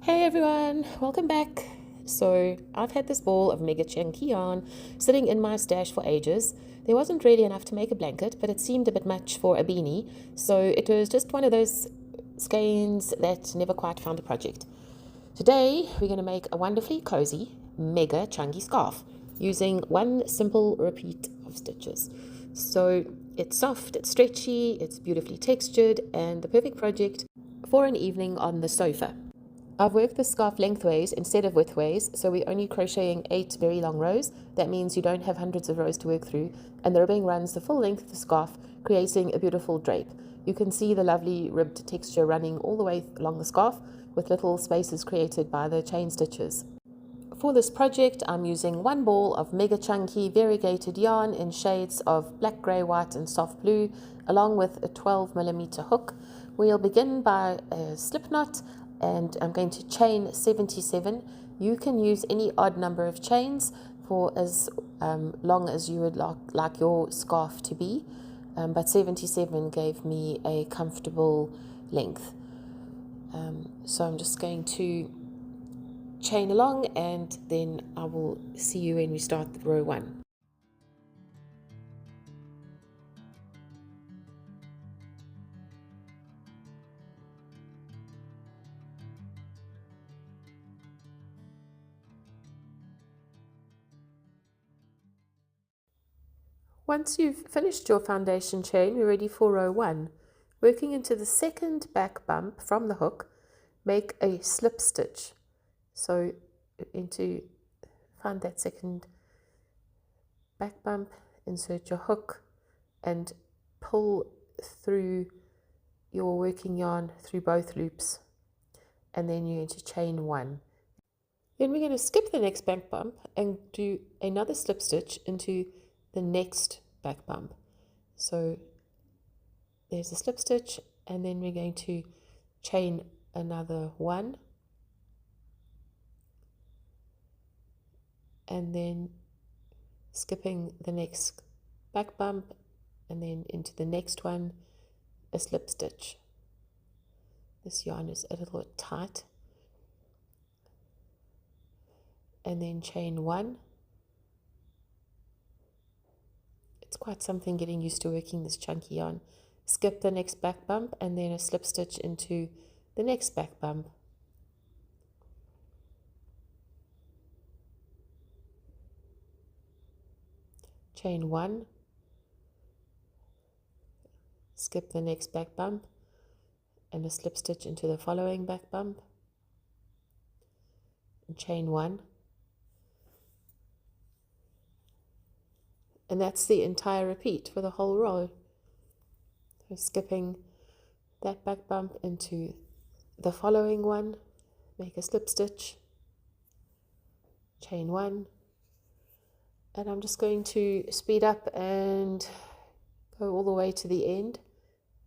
Hey everyone, welcome back. So I've had this ball of mega chunky yarn sitting in my stash for ages. There wasn't really enough to make a blanket, but it seemed a bit much for a beanie, so it was just one of those skeins that never quite found a project. Today we're going to make a wonderfully cozy mega chunky scarf using one simple repeat of stitches. So it's soft, it's stretchy, it's beautifully textured, and the perfect project for an evening on the sofa. I've worked the scarf lengthways instead of widthways, so we're only crocheting 8 very long rows. That means you don't have hundreds of rows to work through, and the ribbing runs the full length of the scarf, creating a beautiful drape. You can see the lovely ribbed texture running all the way along the scarf, with little spaces created by the chain stitches. For this project, I'm using one ball of mega chunky variegated yarn in shades of black, grey, white and soft blue, along with a 12mm hook. We'll begin by a slip knot, and I'm going to chain 77. You can use any odd number of chains for as long as you would like your scarf to be, but 77 gave me a comfortable length. So I'm just going to chain along, and then I will see you when we start row 1. Once you've finished your foundation chain, we're ready for row 1. Working into the second back bump from the hook, make a slip stitch. So find that second back bump, insert your hook and pull through your working yarn through both loops, and then you're going to chain 1. Then we're going to skip the next back bump and do another slip stitch into the next back bump. So there's a slip stitch, and then we're going to chain another 1, and then skipping the next back bump, and then into the next one, a slip stitch. This yarn is a little bit tight, and then chain 1. It's quite something getting used to working this chunky yarn. Skip the next back bump, and then a slip stitch into the next back bump. Chain 1, skip the next back bump, and a slip stitch into the following back bump, and chain 1. And that's the entire repeat for the whole row. So skipping that back bump into the following one, make a slip stitch, chain 1, and I'm just going to speed up and go all the way to the end,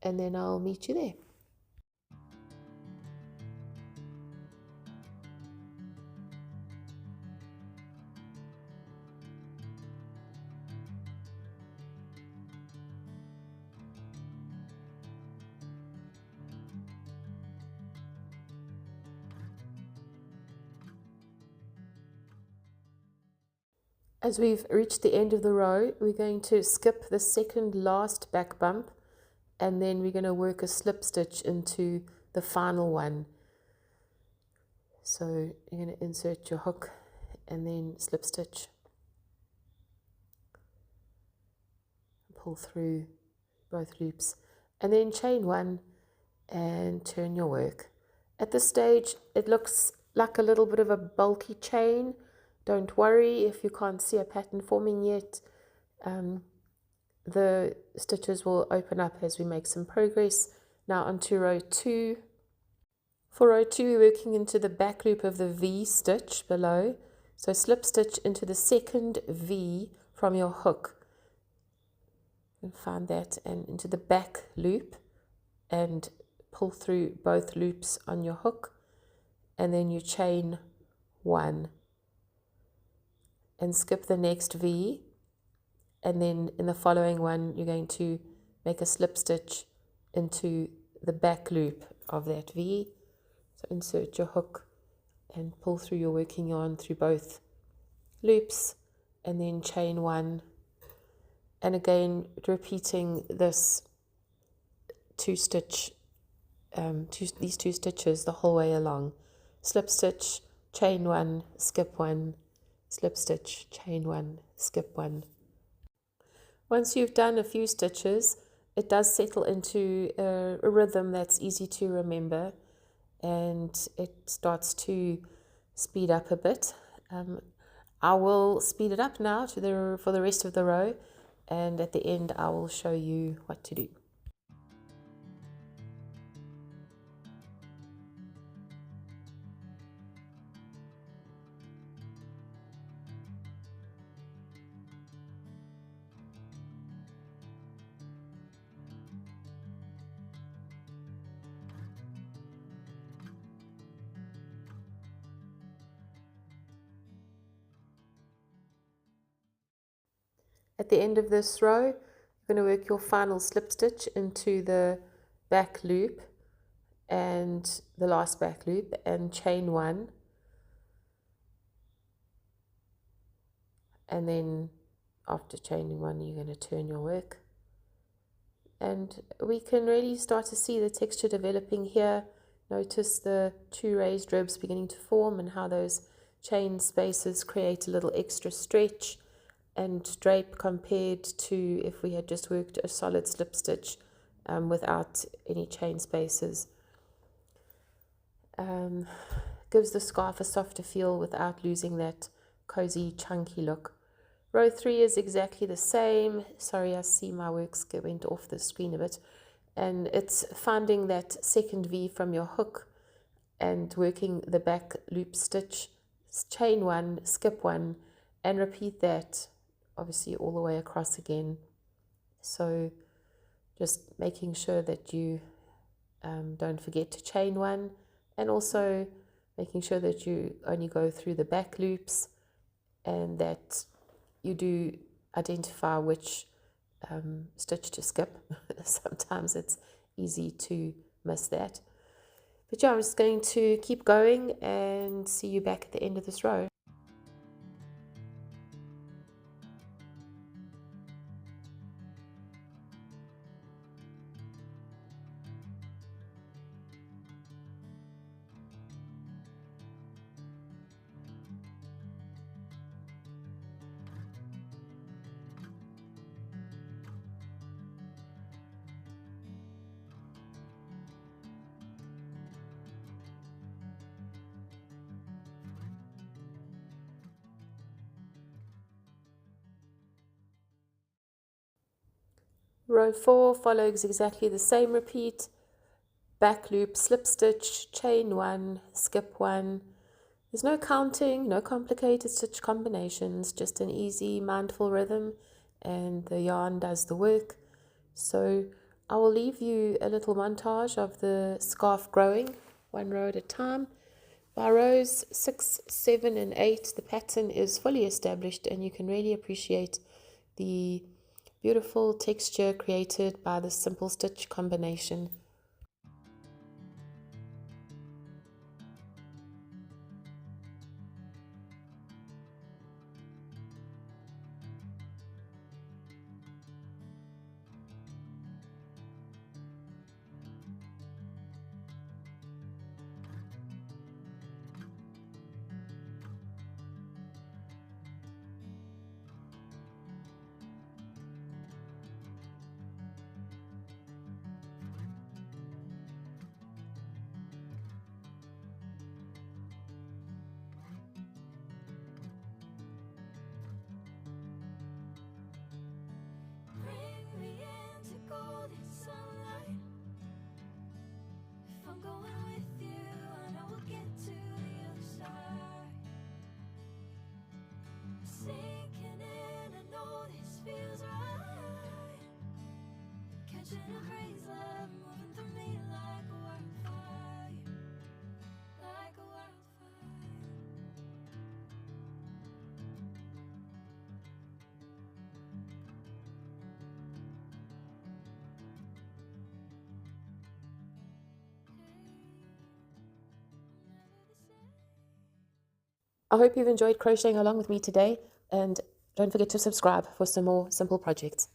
and then I'll meet you there. As we've reached the end of the row, we're going to skip the second last back bump, and then we're going to work a slip stitch into the final one. So you're going to insert your hook and then slip stitch, pull through both loops, and then chain 1 and turn your work. At this stage, it looks like a little bit of a bulky chain. Don't worry if you can't see a pattern forming yet. The stitches will open up as we make some progress. Now onto row 2. For row 2, we're working into the back loop of the V stitch below. So slip stitch into the second V from your hook. And find that, and into the back loop, and pull through both loops on your hook, and then you chain 1. And skip the next V, and then in the following one you're going to make a slip stitch into the back loop of that V. So insert your hook and pull through your working yarn through both loops, and then chain one, and again repeating this these two stitches the whole way along. Slip stitch, chain one, skip one, slip stitch, chain one, skip one. Once you've done a few stitches, it does settle into a rhythm that's easy to remember, and it starts to speed up a bit. I will speed it up now for the rest of the row, and at the end I will show you what to do. At the end of this row, you're going to work your final slip stitch into the back loop and the last back loop and chain one, and then after chaining one you're going to turn your work, and we can really start to see the texture developing here. Notice the two raised ribs beginning to form and how those chain spaces create a little extra stretch and drape compared to if we had just worked a solid slip stitch without any chain spaces. Gives the scarf a softer feel without losing that cozy chunky look. Row 3 is exactly the same. Sorry, I see my works went off the screen a bit, and it's finding that second V from your hook and working the back loop stitch, chain one, skip one, and repeat that obviously all the way across again. So just making sure that you don't forget to chain one, and also making sure that you only go through the back loops and that you do identify which stitch to skip. Sometimes it's easy to miss that. But yeah, I'm just going to keep going and see you back at the end of this row. Row 4 follows exactly the same repeat. Back loop, slip stitch, chain one, skip one. There's no counting, no complicated stitch combinations, just an easy mindful rhythm, and the yarn does the work. So I will leave you a little montage of the scarf growing, one row at a time. By rows 6, 7 and 8, the pattern is fully established, and you can really appreciate the beautiful texture created by the simple stitch combination. I hope you've enjoyed crocheting along with me today, and don't forget to subscribe for some more simple projects.